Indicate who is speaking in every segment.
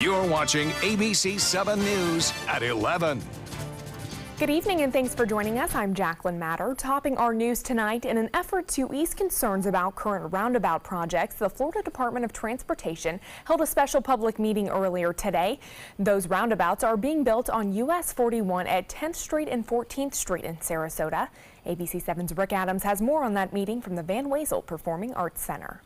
Speaker 1: You're watching ABC7 News at 11.
Speaker 2: Good evening and thanks for joining us. I'm Jacqueline Matter. Topping our news tonight, in an effort to ease concerns about current roundabout projects, the Florida Department of Transportation held a special public meeting earlier today. Those roundabouts are being built on US 41 at 10th Street and 14th Street in Sarasota. ABC7's Rick Adams has more on that meeting from the Van Wezel Performing Arts Center.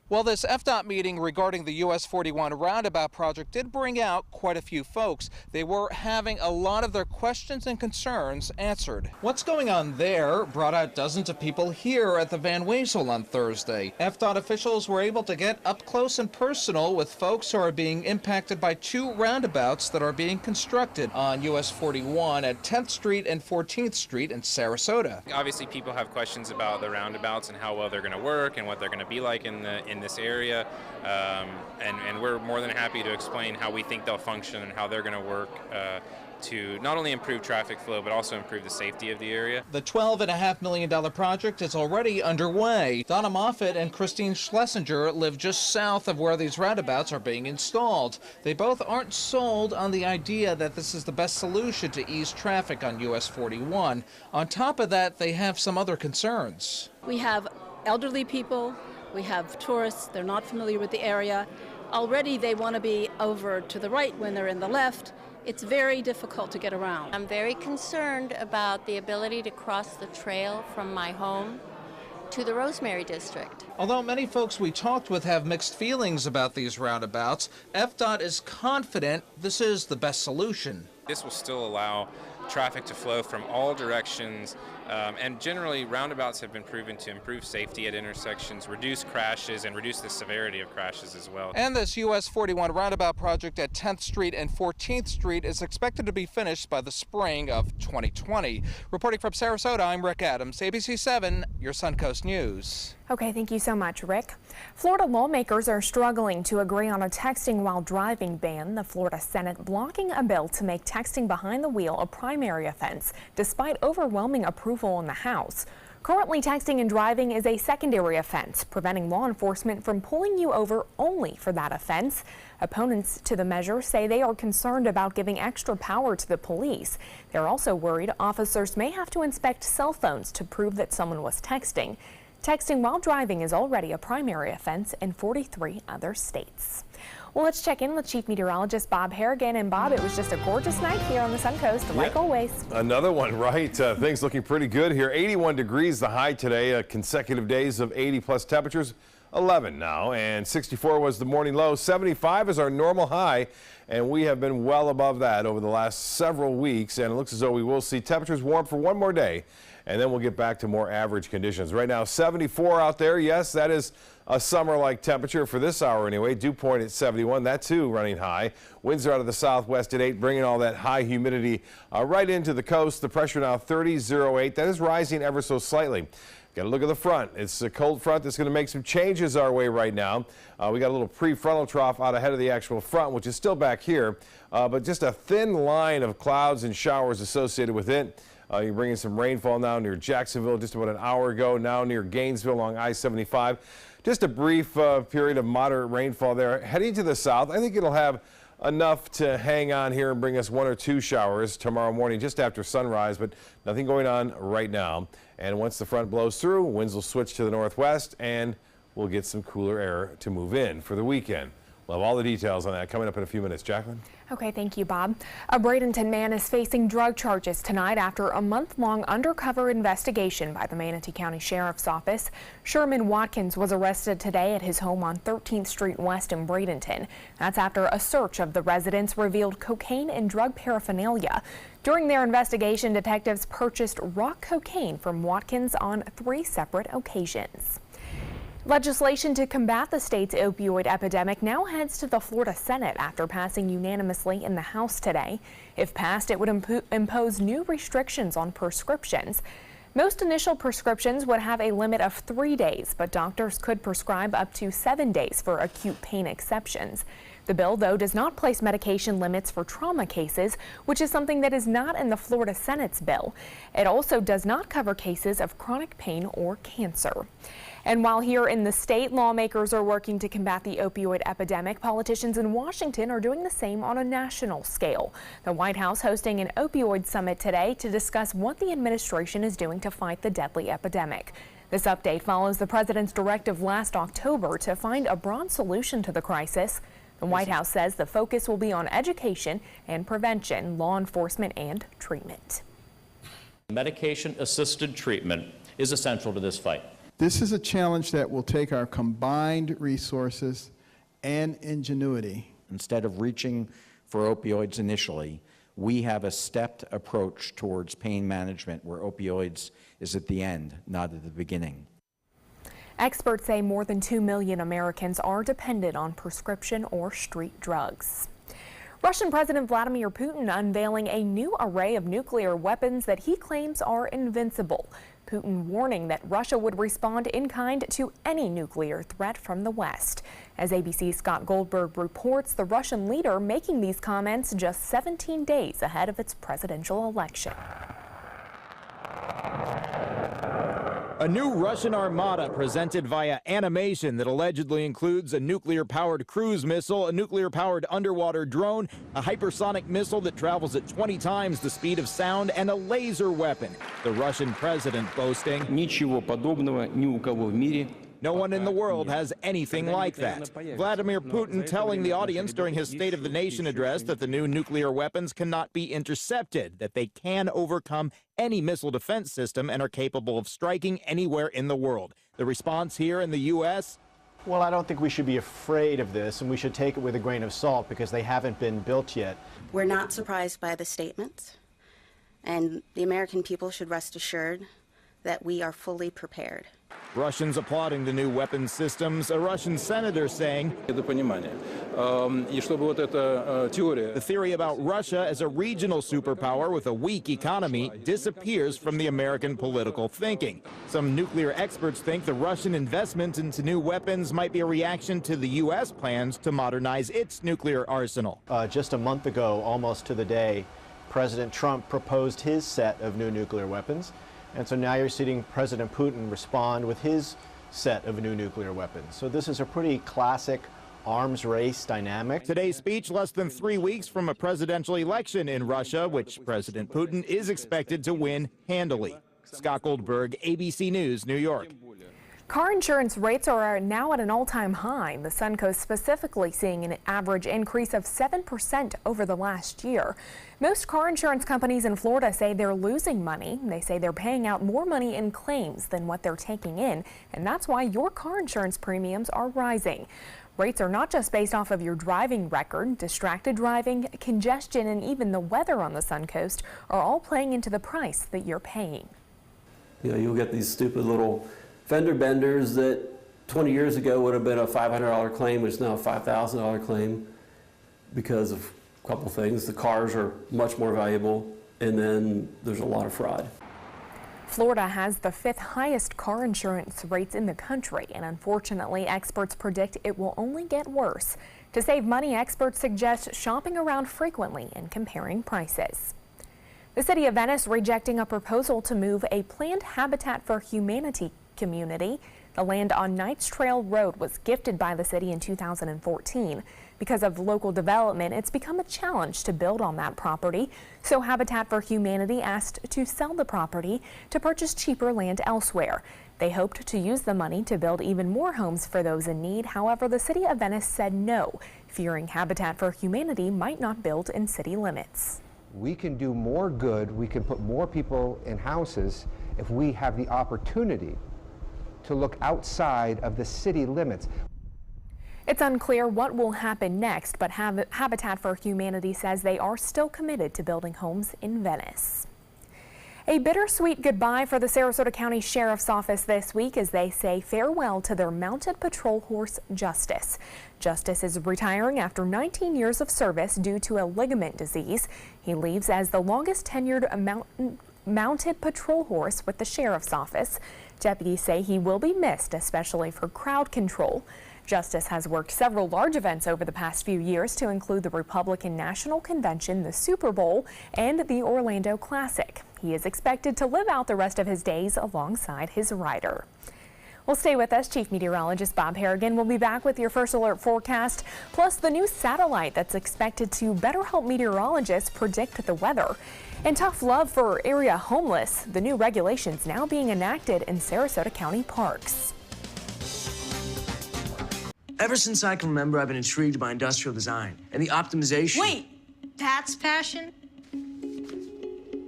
Speaker 3: Well, this FDOT meeting regarding the US 41 roundabout project did bring out quite a few folks. They were having a lot of their questions and concerns answered. What's going on there brought out dozens of people here at the Van Wezel on Thursday. FDOT officials were able to get up close and personal with folks who are being impacted by two roundabouts that are being constructed on US 41 at 10th Street and 14th Street in Sarasota.
Speaker 4: Obviously, people have questions about the roundabouts and how well they're going to work and what they're going to be like in this area, and we're more than happy to explain how we think they'll function and how they're going to work to not only improve traffic flow but also improve the safety of the area.
Speaker 3: The $12.5 million project is already underway. Donna Moffitt and Christine Schlesinger live just south of where these roundabouts are being installed. They both aren't sold on the idea that this is the best solution to ease traffic on US 41. On top of that, they have some other concerns.
Speaker 5: We have elderly people. We have tourists, they're not familiar with the area. Already they want to be over to the right when they're in the left. It's very difficult to get around.
Speaker 6: I'm very concerned about the ability to cross the trail from my home to the Rosemary District.
Speaker 3: Although many folks we talked with have mixed feelings about these roundabouts, FDOT is confident this is the best solution.
Speaker 4: This will still allow traffic to flow from all directions, and generally roundabouts have been proven to improve safety at intersections, reduce crashes, and reduce the severity of crashes as well.
Speaker 3: And this US 41 roundabout project at 10th Street and 14th Street is expected to be finished by the spring of 2020. Reporting from Sarasota, I'm Rick Adams, ABC7, your Suncoast News.
Speaker 2: Okay, thank you so much, Rick. Florida lawmakers are struggling to agree on a texting while driving ban. The Florida Senate blocking a bill to make texting behind the wheel a primary offense, despite overwhelming approval in the House. Currently, texting and driving is a secondary offense, preventing law enforcement from pulling you over only for that offense. Opponents to the measure say they are concerned about giving extra power to the police. They're also worried officers may have to inspect cell phones to prove that someone was texting. Texting while driving is already a primary offense in 43 other states. Well, let's check in with Chief Meteorologist Bob Harrigan. And Bob, it was just a gorgeous night here on the Suncoast, like always.
Speaker 7: Another one, right? Things looking pretty good here. 81 degrees the high today, consecutive days of 80-plus temperatures. 11 now, and 64 was the morning low. 75 is our normal high, and we have been well above that over the last several weeks, and it looks as though we will see temperatures warm for one more day, and then we'll get back to more average conditions. Right now, 74 out there. Yes, that is a summer-like temperature for this hour anyway. Dew point at 71, that too running high. Winds are out of the southwest at 8, bringing all that high humidity right into the coast. The pressure now 30.08. That is rising ever so slightly. Got to look at the front. It's a cold front that's going to make some changes our way right now. We got a little prefrontal trough out ahead of the actual front, which is still back here, but just a thin line of clouds and showers associated with it. You're bringing some rainfall now near Jacksonville just about an hour ago, now near Gainesville along I-75. Just a brief period of moderate rainfall there. Heading to the south, I think it'll have enough to hang on here and bring us one or two showers tomorrow morning just after sunrise, but nothing going on right now. And once the front blows through, winds will switch to the northwest and we'll get some cooler air to move in for the weekend. We'll have all the details on that coming up in a few minutes. Jacqueline?
Speaker 2: Okay, thank you, Bob. A Bradenton man is facing drug charges tonight after a month-long undercover investigation by the Manatee County Sheriff's Office. Sherman Watkins was arrested today at his home on 13th Street West in Bradenton. That's after a search of the residence revealed cocaine and drug paraphernalia. During their investigation, detectives purchased rock cocaine from Watkins on 3 separate occasions. Legislation to combat the state's opioid epidemic now heads to the Florida Senate after passing unanimously in the House today. If passed, it would impose new restrictions on prescriptions. Most initial prescriptions would have a limit of 3 days, but doctors could prescribe up to 7 days for acute pain exceptions. The bill, though, does not place medication limits for trauma cases, which is something that is not in the Florida Senate's bill. It also does not cover cases of chronic pain or cancer. And while here in the state, lawmakers are working to combat the opioid epidemic, politicians in Washington are doing the same on a national scale. The White House hosting an opioid summit today to discuss what the administration is doing to fight the deadly epidemic. This update follows the president's directive last October to find a broad solution to the crisis. The White House says the focus will be on education and prevention, law enforcement, and treatment.
Speaker 8: Medication-assisted treatment is essential to this fight.
Speaker 9: This is a challenge that will take our combined resources and ingenuity.
Speaker 10: Instead of reaching for opioids initially, we have a stepped approach towards pain management where opioids is at the end, not at the beginning.
Speaker 2: Experts say more than 2 million Americans are dependent on prescription or street drugs. Russian President Vladimir Putin unveiling a new array of nuclear weapons that he claims are invincible. Putin warning that Russia would respond in kind to any nuclear threat from the West. As ABC's Scott Goldberg reports, the Russian leader making these comments just 17 days ahead of its presidential election.
Speaker 11: A new Russian armada presented via animation that allegedly includes a nuclear-powered cruise missile, a nuclear-powered underwater drone, a hypersonic missile that travels at 20 times the speed of sound, and a laser weapon. The Russian president boasting,
Speaker 12: "Ничего подобного ни у кого в мире."
Speaker 11: No one in the world has anything like that. Vladimir Putin telling the audience during his State of the Nation address that the new nuclear weapons cannot be intercepted, that they can overcome any missile defense system and are capable of striking anywhere in the world. The response here in the U.S.?
Speaker 13: Well, I don't think we should be afraid of this, and we should take it with a grain of salt because they haven't been built yet.
Speaker 14: We're not surprised by the statements, and the American people should rest assured that we are fully prepared.
Speaker 11: Russians applauding the new weapons systems. A Russian senator saying, the theory about Russia as a regional superpower with a weak economy disappears from the American political thinking. Some nuclear experts think the Russian investment into new weapons might be a reaction to the U.S. plans to modernize its nuclear arsenal.
Speaker 13: Just a month ago, almost to the day, President Trump proposed his set of new nuclear weapons. And so now you're seeing President Putin respond with his set of new nuclear weapons. So this is a pretty classic arms race dynamic.
Speaker 11: Today's speech less than 3 weeks from a presidential election in Russia, which President Putin is expected to win handily. Scott Goldberg, ABC News, New York.
Speaker 2: Car insurance rates are now at an all-time high. The Suncoast specifically seeing an average increase of 7% over the last year. Most car insurance companies in Florida say they're losing money. They say they're paying out more money in claims than what they're taking in, and that's why your car insurance premiums are rising. Rates are not just based off of your driving record. Distracted driving, congestion, and even the weather on the Suncoast are all playing into the price that you're paying.
Speaker 15: You know, you'll get these stupid little fender benders that 20 years ago would have been a $500 claim, which is now a $5,000 claim because of a couple things. The cars are much more valuable, and then there's a lot of fraud.
Speaker 2: Florida has the 5th highest car insurance rates in the country, and unfortunately, experts predict it will only get worse. To save money, experts suggest shopping around frequently and comparing prices. The city of Venice rejecting a proposal to move a planned Habitat for Humanity community. The land on Knights Trail Road was gifted by the city in 2014. Because of local development, it's become a challenge to build on that property. So Habitat for Humanity asked to sell the property to purchase cheaper land elsewhere. They hoped to use the money to build even more homes for those in need. However, the city of Venice said no, fearing Habitat for Humanity might not build in city limits.
Speaker 16: We can do more good, we can put more people in houses if we have the opportunity to look outside of the city limits.
Speaker 2: It's unclear what will happen next, but Habitat for Humanity says they are still committed to building homes in Venice. A bittersweet goodbye for the Sarasota County Sheriff's Office this week as they say farewell to their mounted patrol horse, Justice. Justice is retiring after 19 years of service due to a ligament disease. He leaves as the longest tenured mounted patrol horse with the Sheriff's Office. Deputies say he will be missed, especially for crowd control. Justice has worked several large events over the past few years to include the Republican National Convention, the Super Bowl, and the Orlando Classic. He is expected to live out the rest of his days alongside his rider. Well, stay with us. Chief Meteorologist Bob Harrigan will be back with your first alert forecast, plus the new satellite that's expected to better help meteorologists predict the weather. And tough love for area homeless, the new regulations now being enacted in Sarasota County parks.
Speaker 17: Ever since I can remember, I've been intrigued by industrial design and the optimization.
Speaker 18: Wait, that's passion?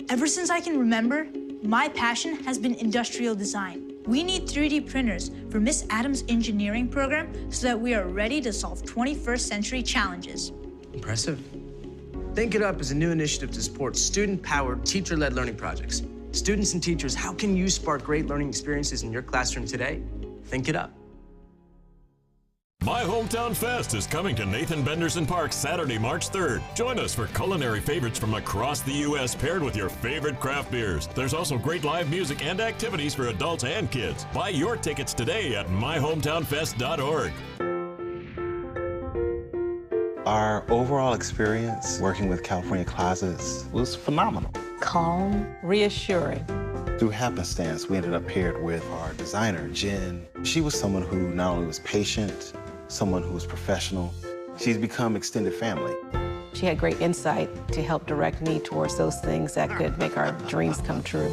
Speaker 18: Ever since I can remember, my passion has been industrial design. We need 3D printers for Miss Adams' engineering program so that we are ready to solve 21st century challenges.
Speaker 17: Impressive. Think It Up is a new initiative to support student-powered, teacher-led learning projects. Students and teachers, how can you spark great learning experiences in your classroom today? Think It Up.
Speaker 19: My Hometown Fest is coming to Nathan Benderson Park Saturday, March 3rd. Join us for culinary favorites from across the U.S. paired with your favorite craft beers. There's also great live music and activities for adults and kids. Buy your tickets today at myhometownfest.org.
Speaker 20: Our overall experience working with California Closets was phenomenal.
Speaker 21: Calm, reassuring.
Speaker 20: Through happenstance, we ended up paired with our designer, Jen. She was someone who not only was patient, someone who was professional. She's become extended family.
Speaker 21: She had great insight to help direct me towards those things that could make our dreams come true.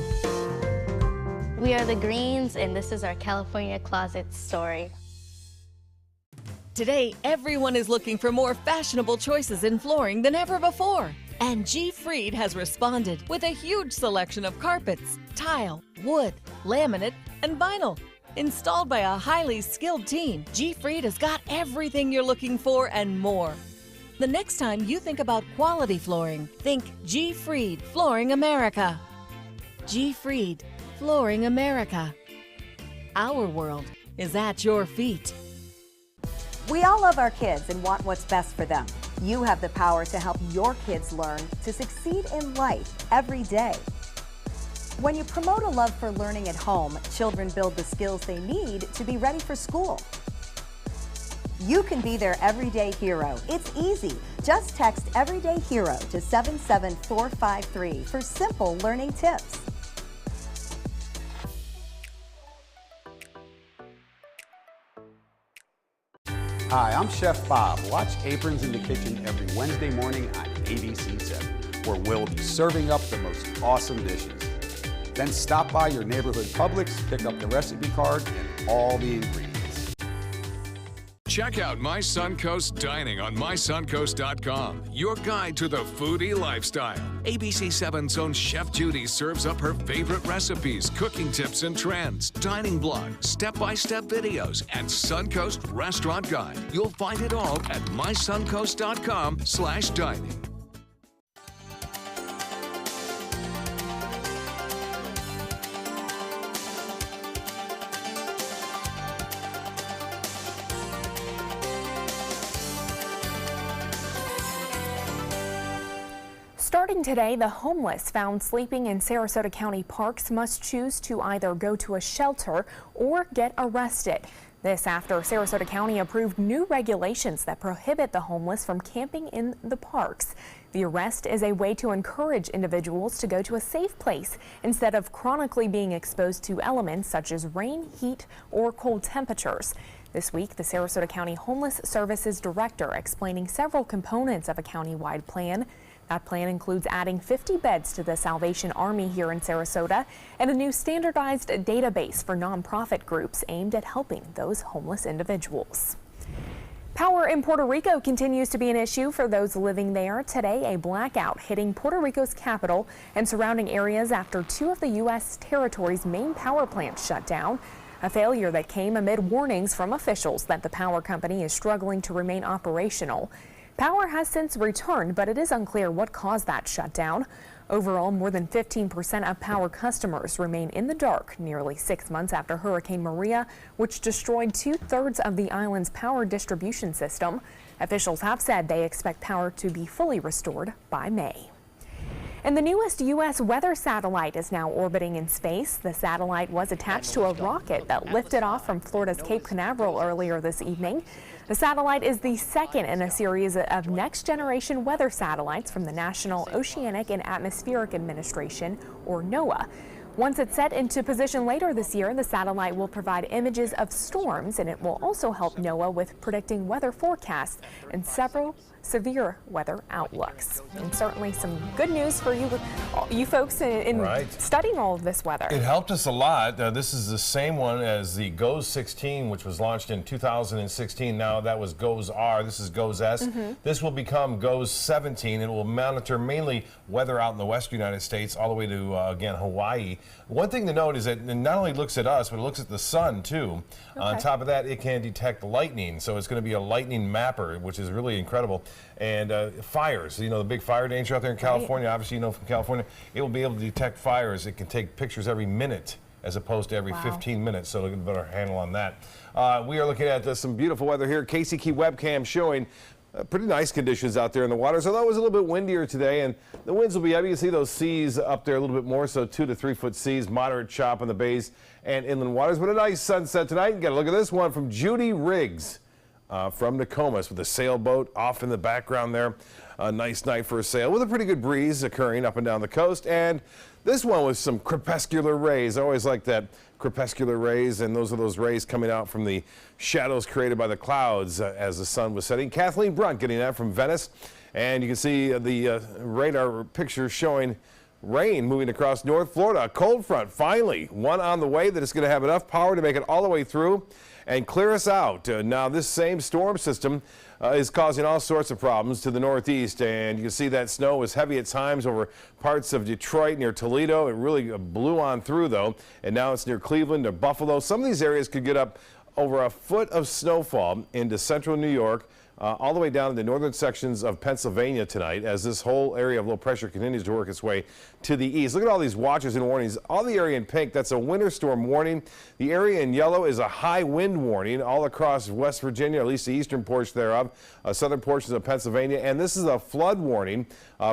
Speaker 22: We are the Greens, and this is our California Closet story.
Speaker 23: Today, everyone is looking for more fashionable choices in flooring than ever before. And G. Fried has responded with a huge selection of carpets, tile, wood, laminate, and vinyl. Installed by a highly skilled team, G. Fried has got everything you're looking for and more. The next time you think about quality flooring, think G. Fried Flooring America. G. Fried Flooring America. Our world is at your feet.
Speaker 24: We all love our kids and want what's best for them. You have the power to help your kids learn to succeed in life every day. When you promote a love for learning at home, children build the skills they need to be ready for school. You can be their everyday hero. It's easy. Just text Everyday Hero to 77453 for simple learning tips.
Speaker 25: Hi, I'm Chef Bob. Watch Aprons in the Kitchen every Wednesday morning on ABC7, where we'll be serving up the most awesome dishes. Then stop by your neighborhood Publix, pick up the recipe card and all the ingredients.
Speaker 1: Check out My Suncoast Dining on mysuncoast.com, your guide to the foodie lifestyle. ABC7's own Chef Judy serves up her favorite recipes, cooking tips and trends, dining blog, step-by-step videos, and Suncoast Restaurant Guide. You'll find it all at mysuncoast.com/dining.
Speaker 2: Starting today, the homeless found sleeping in Sarasota County parks must choose to either go to a shelter or get arrested. This after Sarasota County approved new regulations that prohibit the homeless from camping in the parks. The arrest is a way to encourage individuals to go to a safe place instead of chronically being exposed to elements such as rain, heat, or cold temperatures. This week, the Sarasota County Homeless Services Director explaining several components of a county-wide plan. That plan includes adding 50 beds to the Salvation Army here in Sarasota and a new standardized database for nonprofit groups aimed at helping those homeless individuals. Power in Puerto Rico continues to be an issue for those living there. Today, a blackout hitting Puerto Rico's capital and surrounding areas after two of the U.S. territory's main power plants shut down. A failure that came amid warnings from officials that the power company is struggling to remain operational. Power has since returned, but it is unclear what caused that shutdown. Overall, more than 15% of power customers remain in the dark nearly 6 months after Hurricane Maria, which destroyed 2/3 of the island's power distribution system. Officials have said they expect power to be fully restored by May. And the newest U.S. weather satellite is now orbiting in space. The satellite was attached to a rocket that lifted off from Florida's Cape Canaveral earlier this evening. The satellite is the second in a series of next-generation weather satellites from the National Oceanic and Atmospheric Administration, or NOAA. Once it's set into position later this year, the satellite will provide images of storms, and it will also help NOAA with predicting weather forecasts and several severe weather outlooks. And certainly some good news for you folks in studying all of this weather.
Speaker 3: It helped us a lot. This is the same one as the GOES 16, which was launched in 2016. Now that was GOES R. This is GOES S. This will become GOES 17. It will monitor mainly weather out in the western United States all the way to, again, Hawaii. One thing to note is that it not only looks at us, but it looks at the sun, too. On top of that, it can detect lightning. So it's going to be a lightning mapper, which is really incredible. And fires, you know, the big fire danger out there in California, obviously, you know, from California, it will be able to detect fires. It can take pictures every minute as opposed to every 15 minutes, so it'll get a better handle on that. We are looking at some beautiful weather here. Casey Key webcam showing pretty nice conditions out there in the waters, although it was a little bit windier today, and the winds will be heavy. You see those seas up there a little bit more, so 2 to 3 foot seas, moderate chop in the bays and inland waters. But a nice sunset tonight. You got to look at this one from Judy Riggs. From Nokomis with a sailboat off in the background there. A nice night for a sail with a pretty good breeze occurring up and down the coast. And this one with some crepuscular rays. I always like that, crepuscular rays, and those are those rays coming out from the shadows created by the clouds as the sun was setting. Kathleen Brunt getting that from Venice. And you can see the radar picture showing rain moving across North Florida. A cold front, finally, one on the way that is going to have enough power to make it all the way through and clear us out. Now, this same storm system is causing all sorts of problems to the northeast, and you can see that snow was heavy at times over parts of Detroit near Toledo. It really blew on through, though, and now it's near Cleveland or Buffalo. Some of these areas could get up over a foot of snowfall into central New York, all the way down to the northern sections of Pennsylvania tonight as this whole area of low pressure continues to work its way to the east. Look at all these watches and warnings. All the area in pink, that's a winter storm warning. The area in yellow is a high wind warning all across West Virginia, at least the eastern portion thereof, southern portions of Pennsylvania. And this is a flood warning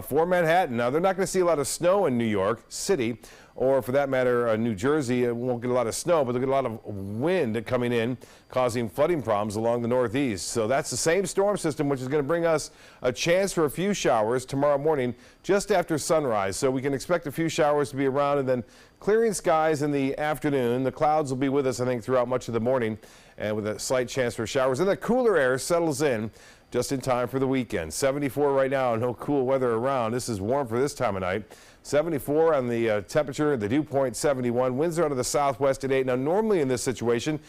Speaker 3: for Manhattan. Now, they're not going to see a lot of snow in New York City, or for that matter, New Jersey. It won't get a lot of snow, but they'll get a lot of wind coming in, causing flooding problems along the northeast. So that's the same storm system, which is going to bring us a chance for a few showers tomorrow morning just after sunrise. So we can expect a few showers to be around, and then clearing skies in the afternoon. The clouds will be with us, I think, throughout much of the morning, and with a slight chance for showers. And the cooler air settles in just in time for the weekend. 74 right now, no cool weather around. This is warm for this time of night. 74 on the temperature, the dew point 71. Winds are out of the southwest at 8. Now, normally in this situation,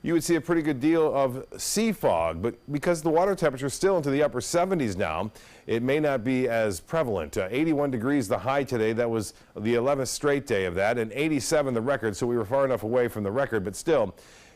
Speaker 3: you would see a pretty good deal of sea fog, but because the water temperature is still into the upper 70s now, it may not be as prevalent. 81 degrees the high today. That was the 11th straight day of that, and 87 the record, so we were far enough away from the record, but still,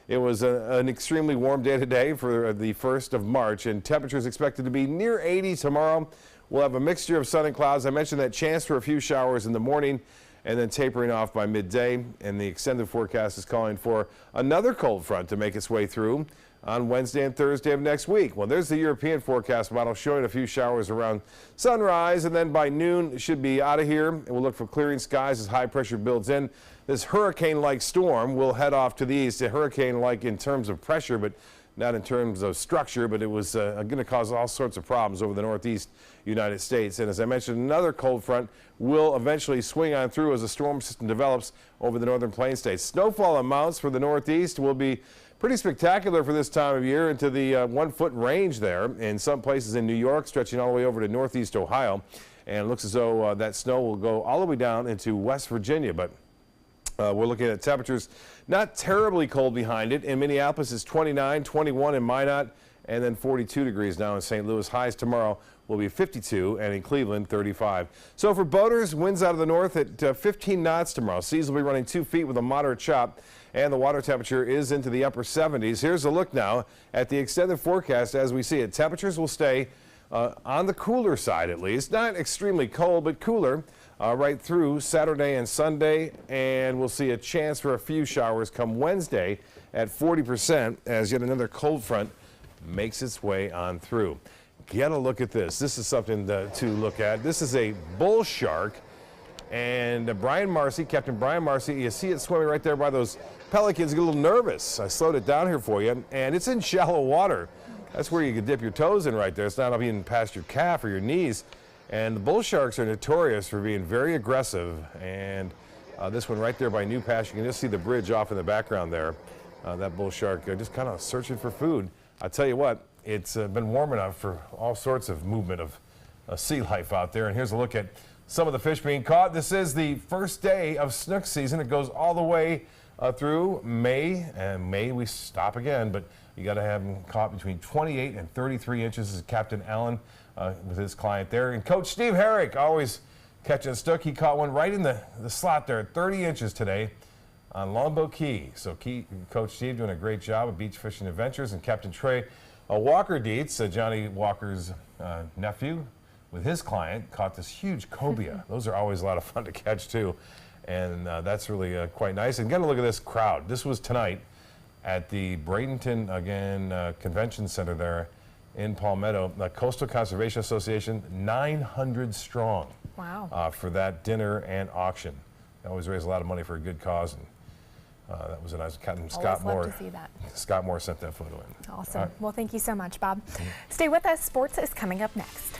Speaker 3: it was an extremely warm day today for the 1st of March, and temperatures expected to be near 80 tomorrow. We'll have a mixture of sun and clouds. I mentioned that chance for a few showers in the morning and then tapering off by midday. And the extended forecast is calling for another cold front to make its way through on Wednesday and Thursday of next week. Well, there's the European forecast model showing a few showers around sunrise, and then by noon it should be out of here. And we'll look for clearing skies as high pressure builds in. This hurricane-like storm will head off to the east. A hurricane-like in terms of pressure, but not in terms of structure, but it was going to cause all sorts of problems over the northeast United States. And as I mentioned, another cold front will eventually swing on through as the storm system develops over the northern plain states. Snowfall amounts for the northeast will be pretty spectacular for this time of year, into the 1 foot range there in some places in New York, stretching all the way over to northeast Ohio. And it looks as though that snow will go all the way down into West Virginia. But we're looking at temperatures not terribly cold behind it. In Minneapolis, it's 29, 21 in Minot, and then 42 degrees now in St. Louis. Highs tomorrow will be 52, and in Cleveland, 35. So for boaters, winds out of the north at 15 knots tomorrow. Seas will be running 2 feet with a moderate chop, and the water temperature is into the upper 70s. Here's a look now at the extended forecast as we see it. Temperatures will stay on the cooler side, at least. Not extremely cold, but cooler right through Saturday and Sunday, and we'll see a chance for a few showers come Wednesday at 40% as yet another cold front makes its way on through. Get a look at this. This is something to look at. This is a bull shark And Brian Marcy, Captain Brian Marcy, you see it swimming right there by those pelicans. Get a little nervous. I slowed it down here for you, and it's in shallow water. That's where you can dip your toes in right there. It's not even past your calf or your knees. And the bull sharks are notorious for being very aggressive. And this one right there by New Pass, you can just see the bridge off in the background there. That bull shark just kind of searching for food. I tell you what, it's been warm enough for all sorts of movement of sea life out there. And here's a look at some of the fish being caught. This is the first day of snook season. It goes all the way through May, and May we stop again, but you got to have them caught between 28 and 33 inches. This is Captain Allen with his client there. And Coach Steve Herrick, always catching a snook. He caught one right in the slot there at 30 inches today on Longboat Key. So Coach Steve doing a great job of Beach Fishing Adventures. And Captain Trey Walker Dietz, Johnny Walker's nephew, with his client, caught this huge cobia. Those are always a lot of fun to catch too. And that's really quite nice. And get a look at this crowd. This was tonight at the Bradenton, again, Convention Center there in Palmetto. The Coastal Conservation Association, 900 strong.
Speaker 2: Wow.
Speaker 3: For that dinner and auction. They always raise a lot of money for a good cause. And that was a nice. Captain Scott Moore.
Speaker 2: Love to see that.
Speaker 3: Scott Moore sent that photo in.
Speaker 2: Awesome. Well, thank you so much, Bob. Stay with us. Sports is coming up next.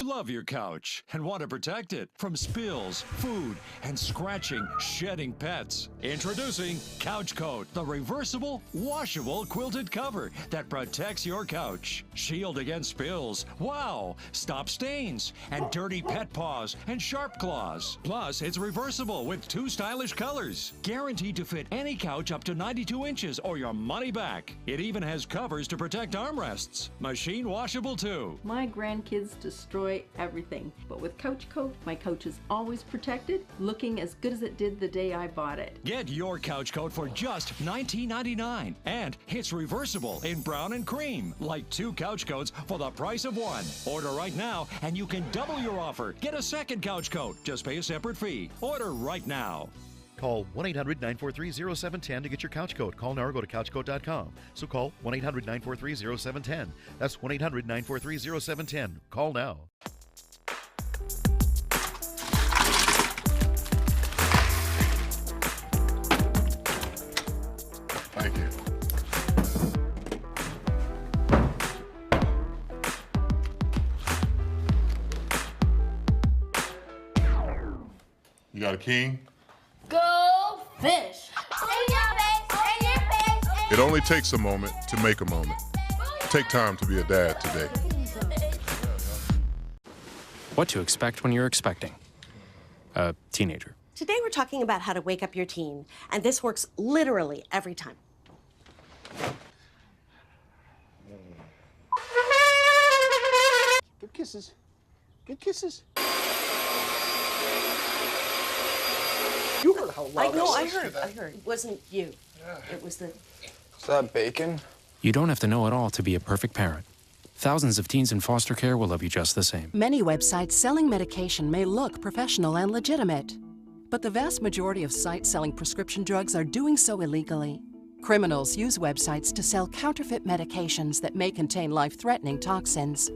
Speaker 4: Love your couch and want to protect it from spills, food, and scratching, shedding pets. Introducing Couch Coat, the reversible, washable quilted cover that protects your couch. Shield against spills, wow, stop stains, and dirty pet paws and sharp claws. Plus, it's reversible with 2 stylish colors. Guaranteed to fit any couch up to 92 inches or your money back. It even has covers to protect armrests. Machine washable too.
Speaker 5: My grandkids destroy everything, but with Couch Coat, my couch is always protected, looking as good as it did the day I bought it.
Speaker 4: Get your Couch Coat for just $19.99, and it's reversible in brown and cream, like 2 couch coats for the price of 1. Order right now, and you can double your offer. Get a second Couch Coat. Just pay a separate fee. Order right now.
Speaker 6: Call 1-800-943-0710 to get your couch coat. Call now or go to couchcoat.com. So call 1-800-943-0710. That's 1-800-943-0710. Call now.
Speaker 7: Thank you. You got a king?
Speaker 8: Go fish! In your face, in your face, in
Speaker 7: It only takes a moment to make a moment. Take time to be a dad today.
Speaker 26: What to expect when you're expecting a teenager.
Speaker 27: Today we're talking about how to wake up your teen, and this works literally every time.
Speaker 28: Good kisses. Good kisses. You heard how loud
Speaker 27: I heard. It wasn't you. It was the...
Speaker 29: Is that bacon?
Speaker 26: You don't have to know it all to be a perfect parent. Thousands of teens in foster care will love you just the same.
Speaker 30: Many websites selling medication may look professional and legitimate, but the vast majority of sites selling prescription drugs are doing so illegally. Criminals use websites to sell counterfeit medications that may contain life-threatening toxins.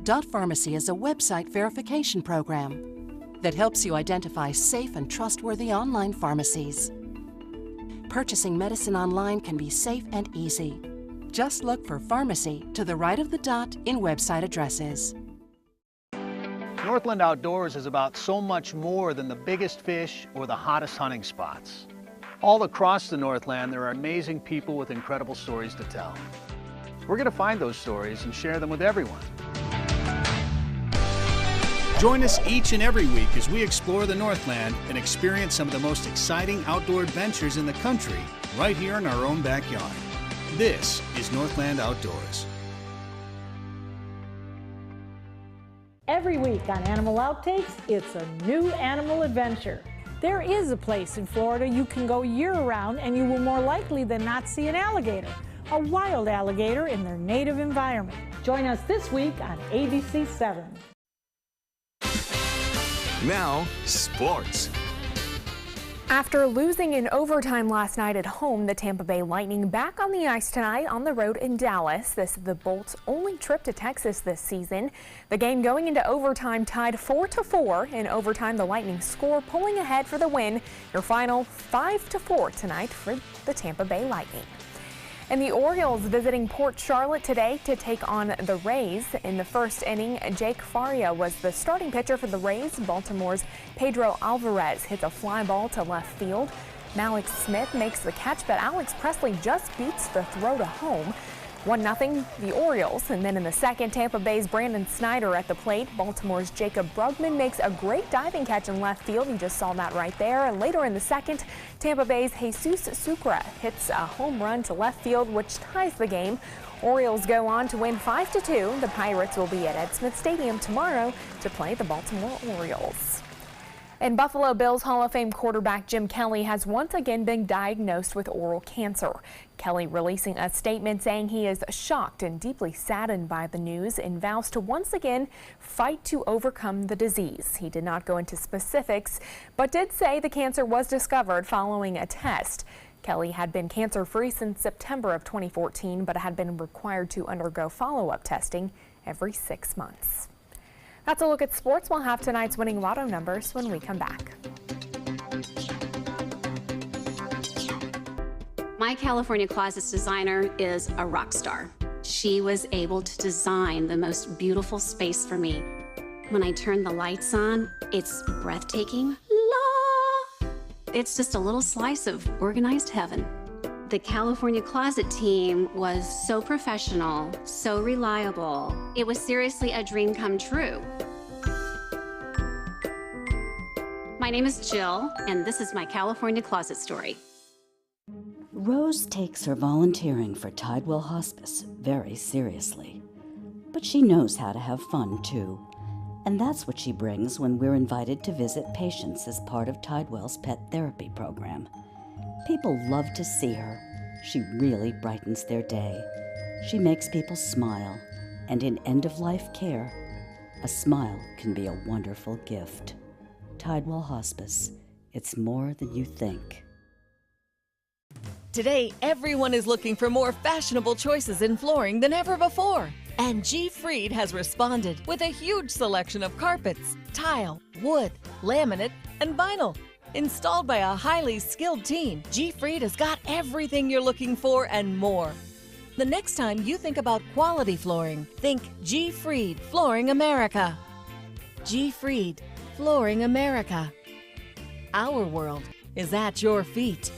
Speaker 30: Dot Pharmacy is a website verification program that helps you identify safe and trustworthy online pharmacies. Purchasing medicine online can be safe and easy. Just look for pharmacy to the right of the dot in website addresses.
Speaker 31: Northland Outdoors is about so much more than the biggest fish or the hottest hunting spots. All across the Northland, there are amazing people with incredible stories to tell. We're going to find those stories and share them with everyone. Join us each and every week as we explore the Northland and experience some of the most exciting outdoor adventures in the country right here in our own backyard. This is Northland Outdoors.
Speaker 32: Every week on Animal Outtakes, it's a new animal adventure. There is a place in Florida you can go year-round and you will more likely than not see an alligator, a wild alligator in their native environment. Join us this week on ABC7.
Speaker 1: Now, sports.
Speaker 2: After losing in overtime last night at home, the Tampa Bay Lightning back on the ice tonight on the road in Dallas. This is the Bolts' only trip to Texas this season. The game going into overtime tied 4-4. In overtime, the Lightning score, pulling ahead for the win. Your final 5-4 tonight for the Tampa Bay Lightning. And the Orioles visiting Port Charlotte today to take on the Rays. In the first inning, Jake Faria was the starting pitcher for the Rays. Baltimore's Pedro Alvarez hits a fly ball to left field. Malik Smith makes the catch, but Alex Presley just beats the throw to home. 1-0 the Orioles. And then in the second, Tampa Bay's Brandon Snyder at the plate. Baltimore's Jacob Brugman makes a great diving catch in left field. You just saw that right there. And later in the second, Tampa Bay's Jesus Sucre hits a home run to left field, which ties the game. Orioles go on to win 5-2. The Pirates will be at Ed Smith Stadium tomorrow to play the Baltimore Orioles. And Buffalo Bills Hall of Fame quarterback Jim Kelly has once again been diagnosed with oral cancer. Kelly releasing a statement saying he is shocked and deeply saddened by the news and vows to once again fight to overcome the disease. He did not go into specifics, but did say the cancer was discovered following a test. Kelly had been cancer-free since September of 2014, but had been required to undergo follow-up testing every 6 months. That's a look at sports. We'll have tonight's winning lotto numbers when we come back.
Speaker 9: My California Closets designer is a rock star. She was able to design the most beautiful space for me. When I turn the lights on, it's breathtaking. La! It's just a little slice of organized heaven. The California Closet team was so professional, so reliable. It was seriously a dream come true. My name is Jill, and this is my California Closet story.
Speaker 10: Rose takes her volunteering for Tidewell Hospice very seriously. But she knows how to have fun, too. And that's what she brings when we're invited to visit patients as part of Tidewell's pet therapy program. People love to see her. She really brightens their day. She makes people smile, and in end-of-life care, a smile can be a wonderful gift. Tidewell Hospice. It's more than you think.
Speaker 23: Today, everyone is looking for more fashionable choices in flooring than ever before. And G. Fried has responded with a huge selection of carpets, tile, wood, laminate, and vinyl. Installed by a highly skilled team, G. Fried has got everything you're looking for and more. The next time you think about quality flooring, think G. Fried Flooring America. G. Fried Flooring America. Our world is at your feet.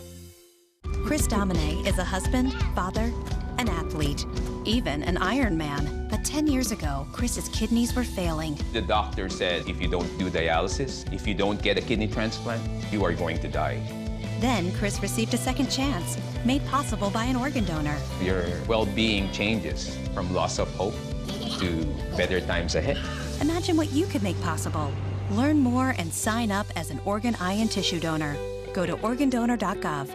Speaker 11: Chris Domine is a husband, father, an athlete, even an Ironman. But 10 years ago, Chris's kidneys were failing.
Speaker 12: The doctor said if you don't do dialysis, if you don't get a kidney transplant, you are going to die.
Speaker 11: Then Chris received a second chance, made possible by an organ donor.
Speaker 12: Your well-being changes from loss of hope to better times ahead.
Speaker 11: Imagine what you could make possible. Learn more and sign up as an organ, eye, and tissue donor. Go to organdonor.gov.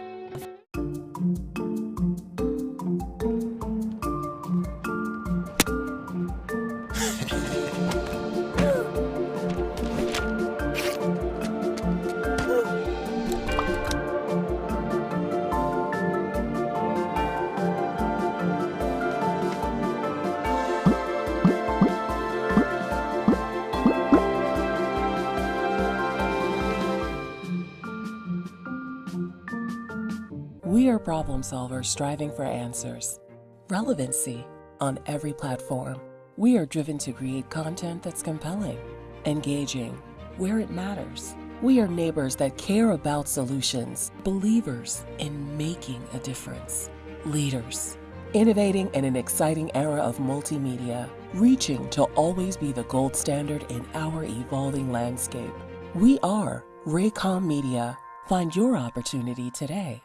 Speaker 13: We are problem solvers striving for answers. Relevancy on every platform. We are driven to create content that's compelling, engaging, where it matters. We are neighbors that care about solutions, believers in making a difference, leaders, innovating in an exciting era of multimedia, reaching to always be the gold standard in our evolving landscape. We are Raycom Media. Find your opportunity today.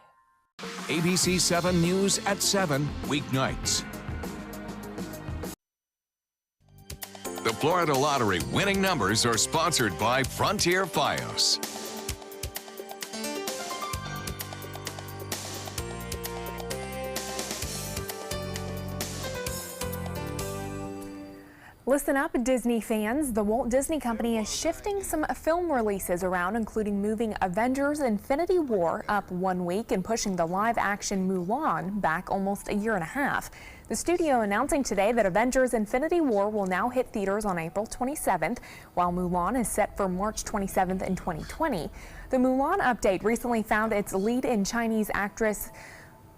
Speaker 1: ABC7 News at 7 weeknights. The Florida Lottery winning numbers are sponsored by Frontier Fios.
Speaker 2: Listen up, Disney fans. The Walt Disney Company is shifting some film releases around, including moving Avengers: Infinity War up 1 week and pushing the live-action Mulan back almost a year and a half. The studio announcing today that Avengers: Infinity War will now hit theaters on April 27th, while Mulan is set for March 27th in 2020. The Mulan update recently found its lead in Chinese actress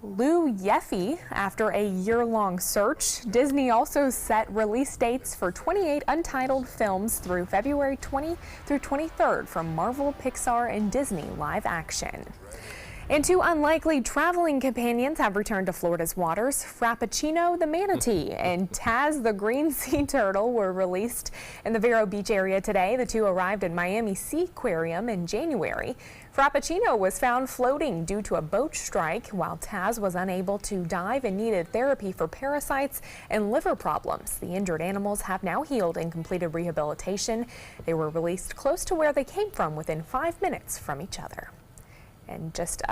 Speaker 2: Liu Yefei after a year-long search. Disney also set release dates for 28 untitled films through February 20 through 23rd from Marvel, Pixar, and Disney live action. And 2 unlikely traveling companions have returned to Florida's waters. Frappuccino the manatee and Taz the green sea turtle were released in the Vero Beach area today. The 2 arrived at Miami Sea Aquarium in January. Frappuccino was found floating due to a boat strike, while Taz was unable to dive and needed therapy for parasites and liver problems. The injured animals have now healed and completed rehabilitation. They were released close to where they came from, within 5 minutes from each other. And just,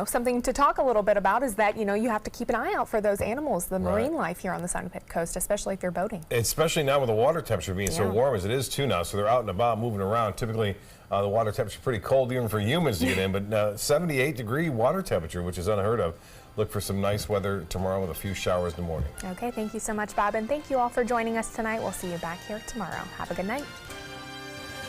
Speaker 2: something to talk a little bit about is that, you have to keep an eye out for those animals, the marine life here on the Sun Coast, especially if you're boating.
Speaker 3: Especially now with the water temperature being so warm as it is too now, so they're out and about moving around. Typically, the water temperature is pretty cold even for humans to get in, but 78-degree water temperature, which is unheard of. Look for some nice weather tomorrow with a few showers in the morning.
Speaker 2: Okay, thank you so much, Bob, and thank you all for joining us tonight. We'll see you back here tomorrow. Have a good night.